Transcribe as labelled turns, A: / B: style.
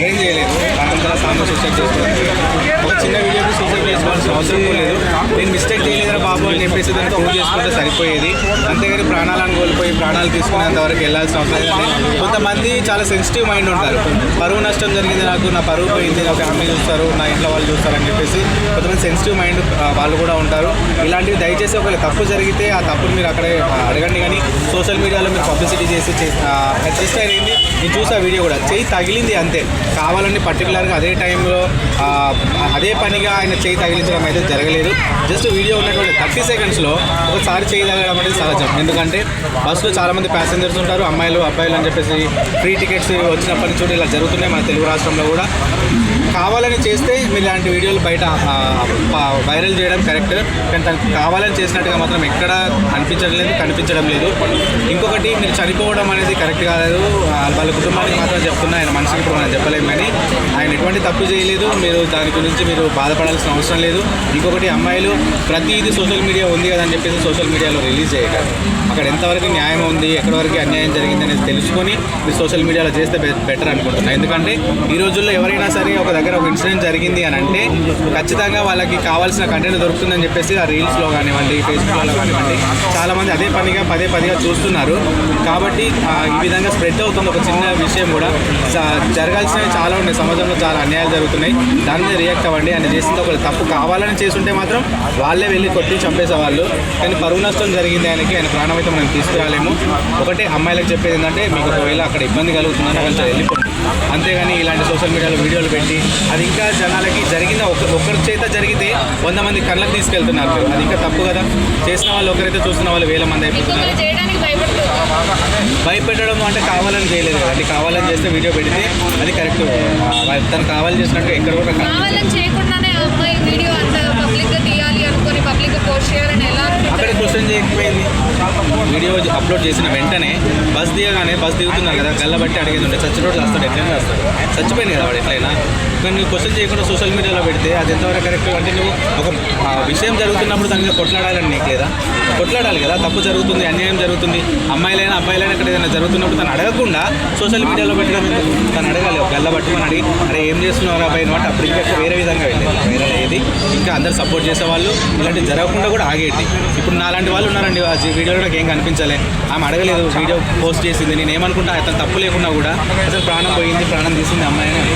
A: ఏం చేయలేదు. అంతా సాంగ్ సూసైడ్ చేసుకోవాలి. ఒక చిన్న వీడియోకి సూసైడ్ చేసుకోవాల్సిన అవసరం లేదు. నేను మిస్టేక్ చేయలేదా బాబు అని చెప్పేసి దాన్ని ప్రూవ్ చేసుకుంటే సరిపోయేది. అంతేగాని ప్రాణాలను కోల్పోయి ప్రాణాలు తీసుకునేంత వరకు వెళ్ళాల్సిన అవసరం లేదంటే కొంతమంది చాలా సెన్సిటివ్ మైండ్ ఉంటారు. పరువు నష్టం జరిగింది, నాకు నా పరువు పోయింది, నా ఫ్యామిలీ చూస్తారు, నా ఇంట్లో వాళ్ళు చూస్తారు అని చెప్పేసి కొంతమంది సెన్సిటివ్ మైండ్ వాళ్ళు కూడా ఉంటారు. ఇలాంటివి దయచేసి ఒకవేళ తప్పు జరిగితే ఆ తప్పును మీరు అక్కడే అడగండి. కానీ సోషల్ మీడియాలో మీరు పబ్లిసిటీ చేసి జస్ట్ అయింది. నేను చూసా వీడియో కూడా చేయి తగిలింది అంతే. కావాలని పర్టికులర్గా అదే టైంలో అదే పనిగా ఆయన చేయి తగిలించడం అయితే జరగలేదు. జస్ట్ వీడియో ఉన్నటువంటి 30 సెకండ్స్లో ఒకసారి చేయి తగలడం అనేది సహజం. ఎందుకంటే బస్సులో చాలామంది ప్యాసింజర్స్ ఉంటారు, అమ్మాయిలు అబ్బాయిలు అని చెప్పేసి ఫ్రీ టికెట్స్ వచ్చినప్పటి నుంచి ఇలా జరుగుతున్నాయి మన తెలుగు రాష్ట్రంలో కూడా. కావాలని చేస్తే మీరు ఇలాంటి వీడియోలు బయట వైరల్ చేయడం కరెక్ట్. కానీ తనకు కావాలని చేసినట్టుగా మాత్రం ఎక్కడ కనిపించడం లేదు. ఇంకొకటి, మీరు చనిపోవడం అనేది కరెక్ట్ కాలేదు. వాళ్ళ కుటుంబానికి మాత్రం చెప్తున్నా, ఆయన మనిషికి ఇప్పుడు మనం చెప్పలేము. కానీ ఆయన ఎటువంటి తప్పు చేయలేదు. మీరు దాని గురించి మీరు బాధపడాల్సిన అవసరం లేదు. ఇంకొకటి, అమ్మాయిలు ప్రతిదీ సోషల్ మీడియా ఉంది కదా అని చెప్పేసి సోషల్ మీడియాలో రిలీజ్ చేయగలరు. అక్కడ ఎంతవరకు న్యాయం ఉంది, ఎక్కడి వరకు అన్యాయం జరిగింది అనేది తెలుసుకొని మీరు సోషల్ మీడియాలో చేస్తే బెటర్ అనుకుంటున్నాను. ఎందుకంటే ఈ రోజుల్లో ఎవరైనా సరే ఒక దగ్గర ఒక ఇన్సిడెంట్ జరిగింది అని అంటే ఖచ్చితంగా వాళ్ళకి కావాల్సిన కంటెంట్ దొరుకుతుందని చెప్పేసి ఆ రీల్స్లో కానివ్వండి, ఫేస్బుక్లో కానివ్వండి చాలామంది అదే పనిగా పదే చూస్తున్నారు. కాబట్టి ఈ విధంగా స్ప్రెడ్ అవుతుంది. ఒక చిన్న విషయం కూడా జరగాల్సినవి చాలా ఉన్నాయి. సమాజంలో చాలా అన్యాయాలు జరుగుతున్నాయి. దాని మీద రియాక్ట్ అవ్వండి. ఆయన చేసింది ఒక తప్పు కావాలని చేస్తుంటే మాత్రం వాళ్ళే వెళ్ళి కొట్టి చంపేసేవాళ్ళు. కానీ పరువు నష్టం జరిగింది ఆయనకి, ఆయన ప్రాణం అయితే మనం తీసుకురాలేము. ఒకటే అమ్మాయిలకు చెప్పేది ఏంటంటే, మీకు ఒకవేళ అక్కడ ఇబ్బంది కలుగుతుందని కొంచెం వెళ్ళిపోండి. అంతేగాని ఇలాంటి సోషల్ మీడియాలో వీడియోలు పెట్టి అది ఇంకా జనాలకి జరిగిన ఒకరి చేత జరిగితే 100 మంది కళ్ళకి తీసుకెళ్తున్నారు. అది ఇంకా తప్పు కదా. చేసిన వాళ్ళు ఒకరైతే చూస్తున్న వాళ్ళు 1000 మంది అయిపోతున్నారు. భయపెట్టడం అంటే కావాలని చేయలేదు కదండి. కావాలని చేస్తే వీడియో పెడితే అది కరెక్ట్. తను కావాలని చేసినట్టు ఎక్కడ కూడా అక్కడ క్వశ్చన్ చేయకపోయింది. వీడియో అప్లోడ్ చేసిన వెంటనే బస్ దిగుతున్నారు కదా, గల్లబట్టి అడిగేది ఉంటే చచ్చినోట్లు వస్తాడు, ఎట్లయినా వస్తాడు, చచ్చిపోయింది కదా వాడు ఎట్లయినా. కానీ నువ్వు క్వశ్చన్ చేయకుండా సోషల్ మీడియాలో పెడితే అది ఎంతవరకు కరెక్ట్? అంటే నువ్వు ఒక విషయం జరుగుతున్నప్పుడు దాని మీద కొట్లాడాలని నీకు లేదా? కొట్లాడాలి కదా. తప్పు జరుగుతుంది, అన్యాయం జరుగుతుంది, అమ్మాయిలైనా అబ్బాయిలైనా ఇక్కడ ఏదైనా జరుగుతున్నప్పుడు తను అడగకుండా సోషల్ మీడియాలో పెట్టడం ఎందుకు? తను అడగాలి. ఒక గల్లబట్టుకొని అడిగి, అరే ఏం చేస్తున్నారు అబ్బాయి అంటే అప్పుడు ఇంకా వేరే విధంగా వెళ్ళేది, వైరల్ అయ్యేది. ఇంకా అందరు సపోర్ట్ చేసేవాళ్ళు, ఇలాంటివి జరగకుండా కూడా ఆగేది. ఇప్పుడు నాలాంటి వాళ్ళు ఉన్నారండి, ఆ వీడియోలో నాకు ఏం కనిపించలే, ఆమె అడగలేదు, వీడియో పోస్ట్ చేసింది. నేను ఏమనుకుంటా, అతను తప్పు లేకుండా కూడా అసలు ప్రాణం పోయింది, ప్రాణం తీసింది అమ్మాయి అని.